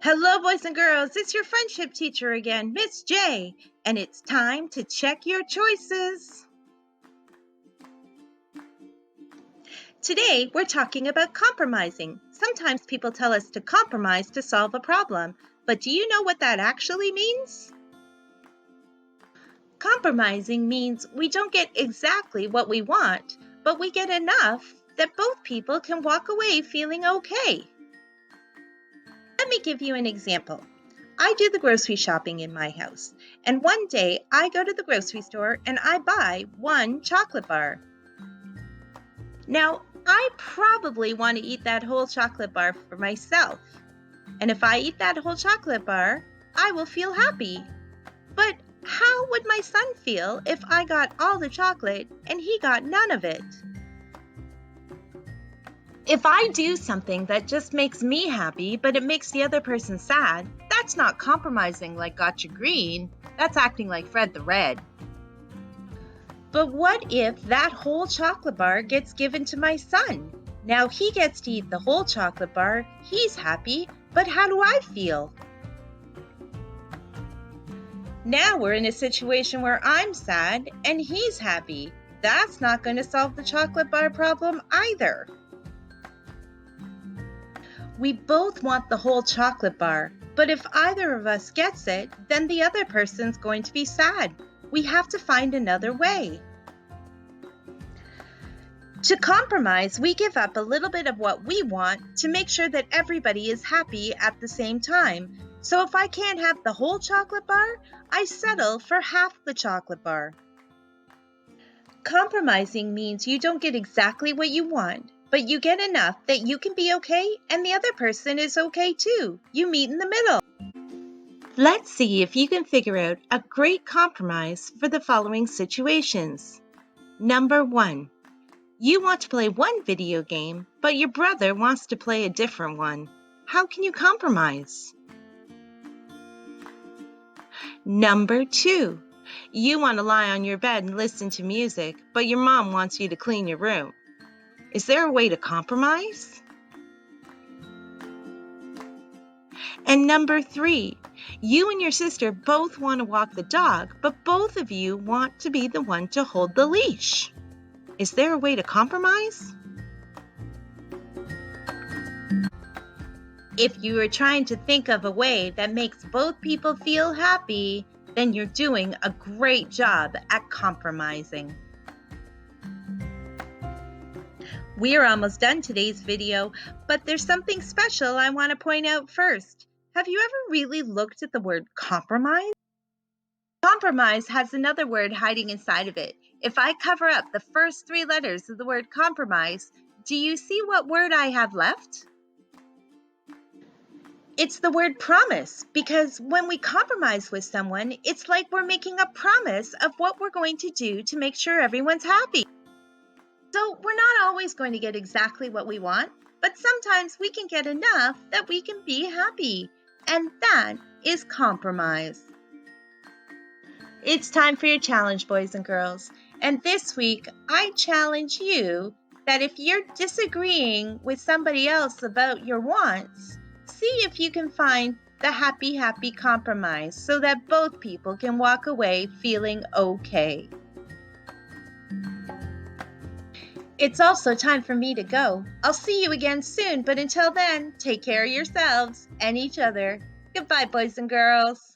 Hello, boys and girls. It's your friendship teacher again, Miss J, and it's time to check your choices. Today, we're talking about compromising. Sometimes people tell us to compromise to solve a problem, but do you know what that actually means? Compromising means we don't get exactly what we want, but we get enough that both people can walk away feeling okay. Let me give you an example. I do the grocery shopping in my house, and one day I go to the grocery store and I buy one chocolate bar. Now, I probably want to eat that whole chocolate bar for myself, and if I eat that whole chocolate bar, I will feel happy. But how would my son feel if I got all the chocolate and he got none of it? If I do something that just makes me happy, but it makes the other person sad, that's not compromising like Gotcha Green. That's acting like Fred the Red. But what if that whole chocolate bar gets given to my son? Now he gets to eat the whole chocolate bar, he's happy, but how do I feel? Now we're in a situation where I'm sad and he's happy. That's not going to solve the chocolate bar problem either. We both want the whole chocolate bar, but if either of us gets it, then the other person's going to be sad. We have to find another way. To compromise, we give up a little bit of what we want to make sure that everybody is happy at the same time. So if I can't have the whole chocolate bar, I settle for half the chocolate bar. Compromising means you don't get exactly what you want, but you get enough that you can be okay and the other person is okay too. You meet in the middle. Let's see if you can figure out a great compromise for the following situations. Number 1. You want to play one video game, but your brother wants to play a different one. How can you compromise? Number 2. You want to lie on your bed and listen to music, but your mom wants you to clean your room. Is there a way to compromise? And number 3, you and your sister both want to walk the dog, but both of you want to be the one to hold the leash. Is there a way to compromise? If you are trying to think of a way that makes both people feel happy, then you're doing a great job at compromising. We're almost done today's video, but there's something special I want to point out first. Have you ever really looked at the word compromise? Compromise has another word hiding inside of it. If I cover up the first 3 letters of the word compromise, do you see what word I have left? It's the word promise, because when we compromise with someone, it's like we're making a promise of what we're going to do to make sure everyone's happy. So we're not always going to get exactly what we want, but sometimes we can get enough that we can be happy, and that is compromise. It's time for your challenge, boys and girls, and this week I challenge you that if you're disagreeing with somebody else about your wants, see if you can find the happy compromise so that both people can walk away feeling okay. It's also time for me to go. I'll see you again soon, but until then, take care of yourselves and each other. Goodbye, boys and girls.